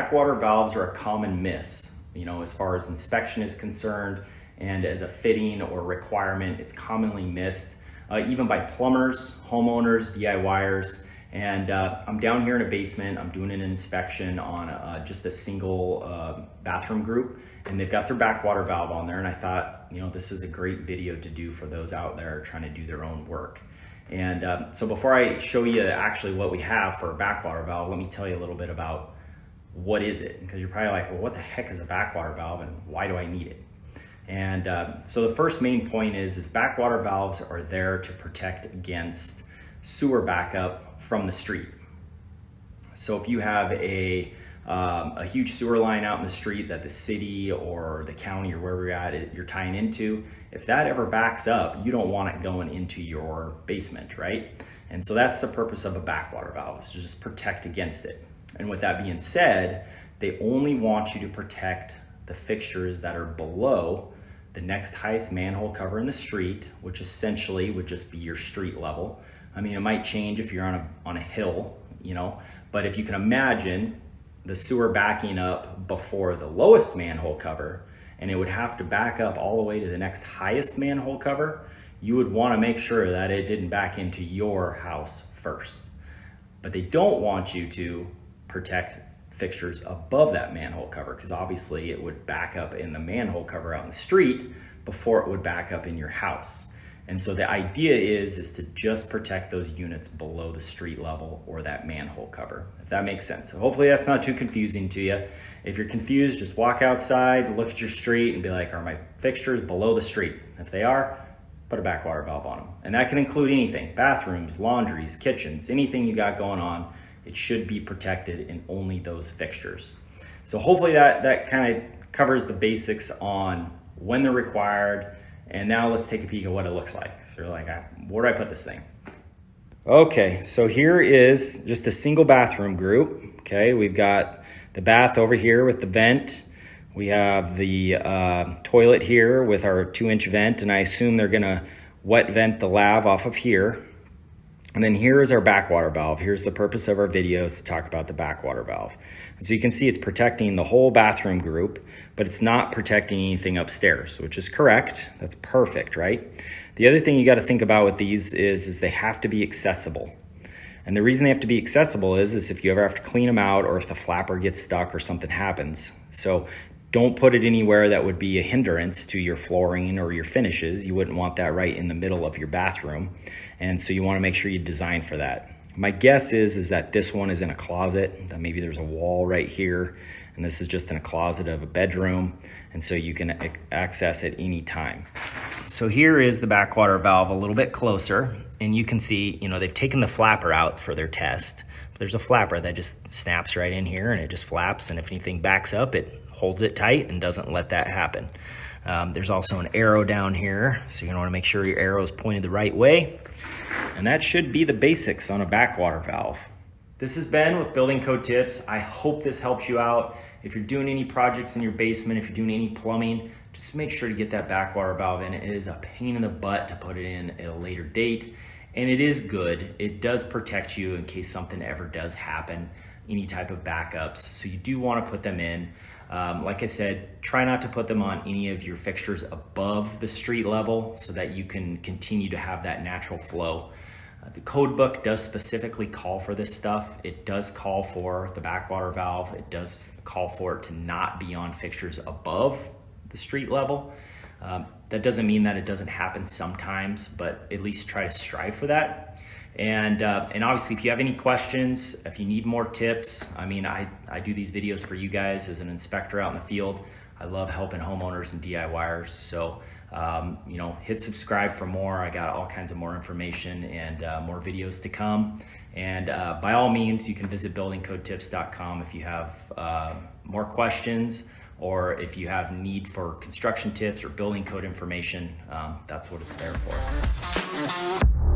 backwater valves are a common miss, as far as inspection is concerned, and as a fitting or requirement, it's commonly missed, even by plumbers, homeowners, DIYers. And I'm down here in a basement. I'm doing an inspection on just a single bathroom group, and they've got their backwater valve on there. And I thought, this is a great video to do for those out there trying to do their own work. And so before I show you actually what we have for a backwater valve, let me tell you a little bit about what is it, because you're probably like, well, what the heck is a backwater valve and why do I need it? And so the first main point is backwater valves are there to protect against sewer backup from the street. So if you have a huge sewer line out in the street that the city or the county or wherever you're tying into, if that ever backs up, you don't want it going into your basement, right? And so that's the purpose of a backwater valve, is to just protect against it. And with that being said, they only want you to protect the fixtures that are below the next highest manhole cover in the street, which essentially would just be your street level. I mean, it might change if you're on a hill, but if you can imagine the sewer backing up before the lowest manhole cover, and it would have to back up all the way to the next highest manhole cover, you would want to make sure that it didn't back into your house first. But they don't want you to protect fixtures above that manhole cover, because obviously it would back up in the manhole cover out in the street before it would back up in your house. And so the idea is to just protect those units below the street level or that manhole cover, if that makes sense. So hopefully that's not too confusing to you. If you're confused, just walk outside, look at your street and be like, are my fixtures below the street? If they are, put a backwater valve on them. And that can include anything: bathrooms, laundries, kitchens, anything you got going on. It should be protected in only those fixtures. So hopefully that kind of covers the basics on when they're required. And now let's take a peek at what it looks like. So you're like, where do I put this thing? Okay, so here is just a single bathroom group. Okay, we've got the bath over here with the vent. We have the toilet here with our 2-inch vent, and I assume they're gonna wet vent the lav off of here. And then here is our backwater valve. Here's the purpose of our videos, to talk about the backwater valve. And so you can see it's protecting the whole bathroom group, but it's not protecting anything upstairs, which is correct. That's perfect, right? The other thing you got to think about with these is they have to be accessible. And the reason they have to be accessible is if you ever have to clean them out, or if the flapper gets stuck or something happens. So don't put it anywhere that would be a hindrance to your flooring or your finishes. You wouldn't want that right in the middle of your bathroom. And so you want to make sure you design for that. My guess is that this one is in a closet, that maybe there's a wall right here, and this is just in a closet of a bedroom, and so you can access it any time. So here is the backwater valve a little bit closer, and you can see, they've taken the flapper out for their test. But there's a flapper that just snaps right in here, and it just flaps, and if anything backs up, it holds it tight and doesn't let that happen. There's also an arrow down here, so you're gonna wanna make sure your arrow is pointed the right way. And that should be the basics on a backwater valve. This has Ben with Building Code Tips. I hope this helps you out. If you're doing any projects in your basement, if you're doing any plumbing, just make sure to get that backwater valve in. It is a pain in the butt to put it in at a later date, and it is good. It does protect you in case something ever does happen, any type of backups. So you do want to put them in. Like I said, try not to put them on any of your fixtures above the street level so that you can continue to have that natural flow. The code book does specifically call for this stuff. It does call for the backwater valve. It does call for it to not be on fixtures above the street level. That doesn't mean that it doesn't happen sometimes, but at least try to strive for that. And obviously, if you have any questions, if you need more tips, I do these videos for you guys as an inspector out in the field. I love helping homeowners and DIYers. So, hit subscribe for more. I got all kinds of more information and more videos to come. And by all means, you can visit buildingcodetips.com if you have more questions, or if you have need for construction tips or building code information. That's what it's there for.